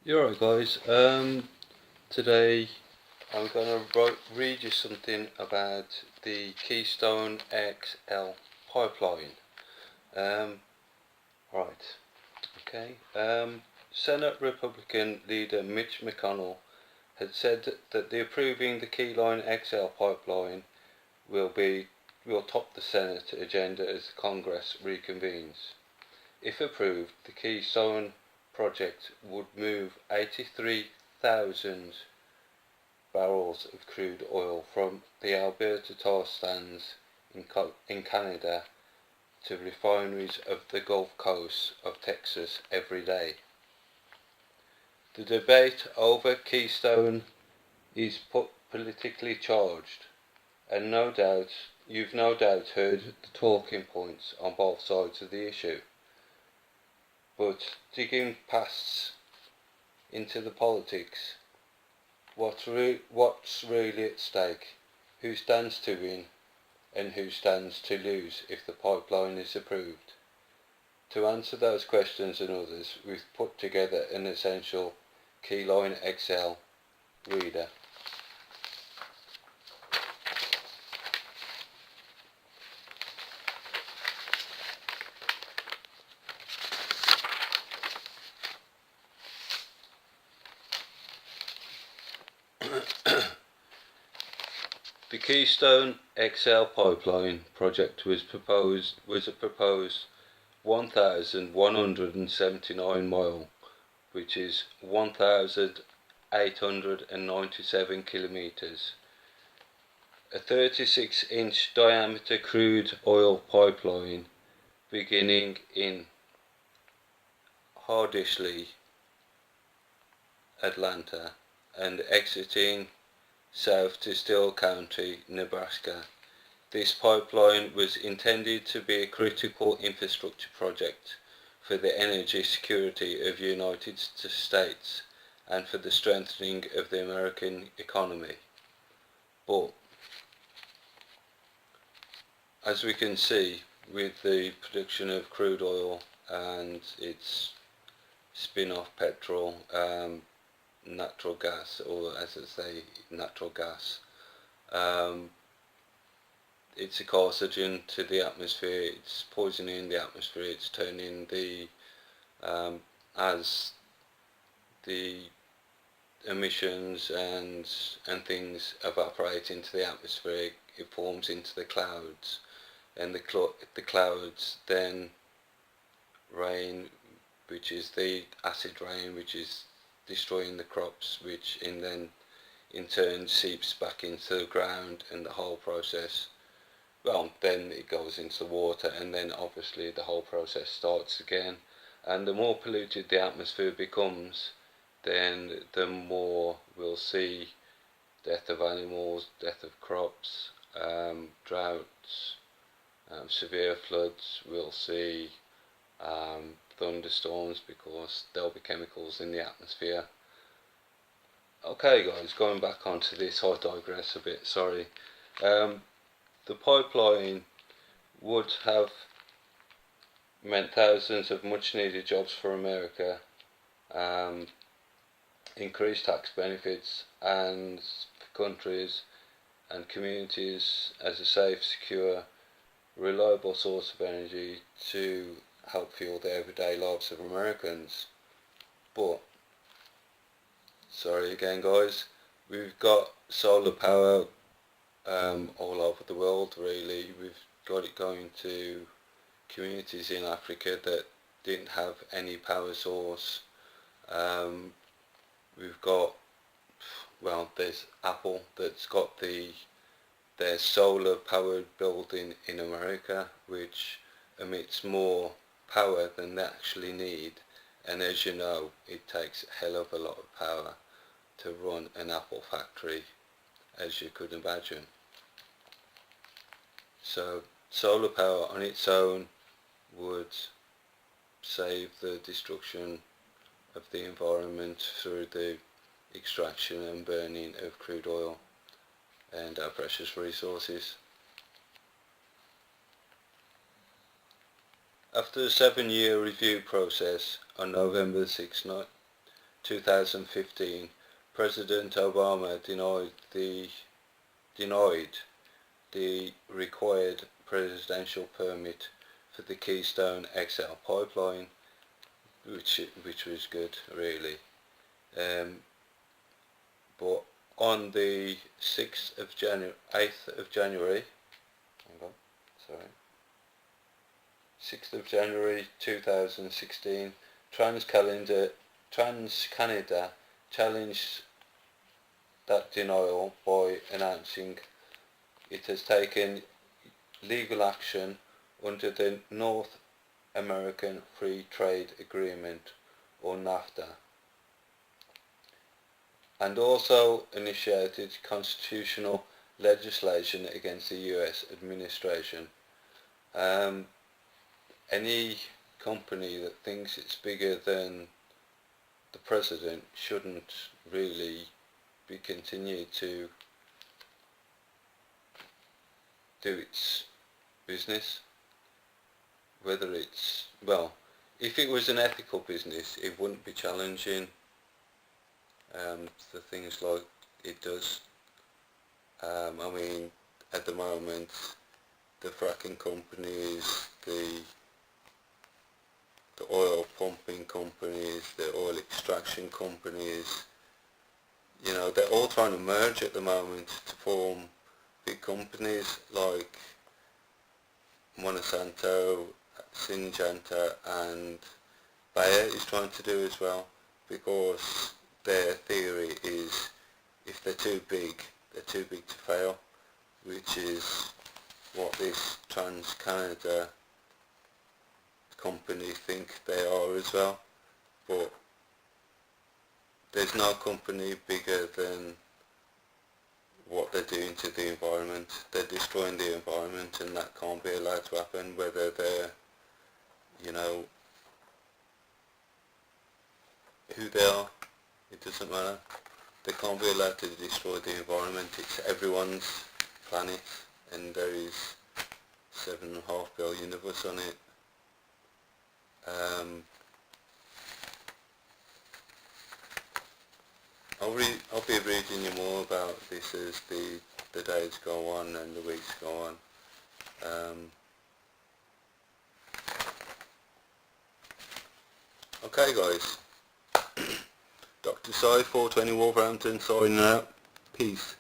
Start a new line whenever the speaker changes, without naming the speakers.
You're right, guys. Today I'm going to read you something about the Keystone XL pipeline. Um, right, okay. Senate Republican leader Mitch McConnell had said that the approving the Keystone XL pipeline will top the Senate agenda as the Congress reconvenes. If approved, the Keystone project would move 83,000 barrels of crude oil from the Alberta tar sands in Canada to refineries of the Gulf Coast of Texas every day. The debate over Keystone is politically charged, and you've no doubt heard the talking points on both sides of the issue. But digging past into the politics, what's really at stake? Who stands to win and who stands to lose if the pipeline is approved? To answer those questions and others, we've put together an essential Keyline XL reader. The Keystone XL pipeline project was a proposed 1,179 mile, which is 1,897 kilometres. A 36-inch diameter crude oil pipeline beginning in Hardishley, Atlanta, and exiting south to Steele County, Nebraska. This pipeline was intended to be a critical infrastructure project for the energy security of the United States and for the strengthening of the American economy. But, as we can see, with the production of crude oil and its spin-off petrol, natural gas, or as I say, natural gas, it's a carcinogen to the atmosphere, it's poisoning the atmosphere, it's turning as the emissions and things evaporate into the atmosphere, it forms into the clouds, and the clouds then rain, which is the acid rain, which is destroying the crops, which in turn seeps back into the ground, and the whole process, then it goes into the water, and then obviously the whole process starts again. And the more polluted the atmosphere becomes, then the more we'll see death of animals, death of crops, droughts, severe floods. We'll see thunderstorms because there'll be chemicals in the atmosphere. Okay guys, going back onto this, I digress a bit, sorry. The pipeline would have meant thousands of much needed jobs for America, increased tax benefits, and for countries and communities as a safe, secure, reliable source of energy to help fuel the everyday lives of Americans. But, sorry again guys, we've got solar power all over the world really. We've got it going to communities in Africa that didn't have any power source. We've got, there's Apple that's got their solar powered building in America, which emits more power than they actually need, and as you know, it takes a hell of a lot of power to run an Apple factory, as you could imagine. So solar power on its own would save the destruction of the environment through the extraction and burning of crude oil and our precious resources. After a 7-year review process, on November 6, 2015, President Obama denied the required presidential permit for the Keystone XL pipeline, which was good, really. But on the 8th of January, hang on, sorry, 6th of January 2016, transcanada challenged that denial by announcing it has taken legal action under the North American Free Trade Agreement, or NAFTA, and also initiated constitutional legislation against the US administration. Any company that thinks it's bigger than the president shouldn't really be continued to do its business. Whether it's, well, if it was an ethical business, it wouldn't be challenging the things like it does. I mean, at the moment, the fracking companies, the oil pumping companies, the oil extraction companies, you know, they're all trying to merge at the moment to form big companies like Monsanto, Syngenta and Bayer is trying to do as well, because their theory is if they're too big to fail, which is what this transcanada company think they are as well. But there's no company bigger than what they're doing to the environment. They're destroying the environment, and that can't be allowed to happen, whether they're, you know, who they are, it doesn't matter. They can't be allowed to destroy the environment. It's everyone's planet, and there is 7.5 billion of us on it. I'll be reading you more about this as the days go on and the weeks go on. Okay guys, Dr. Sai 420 Wolverhampton signing out. Peace.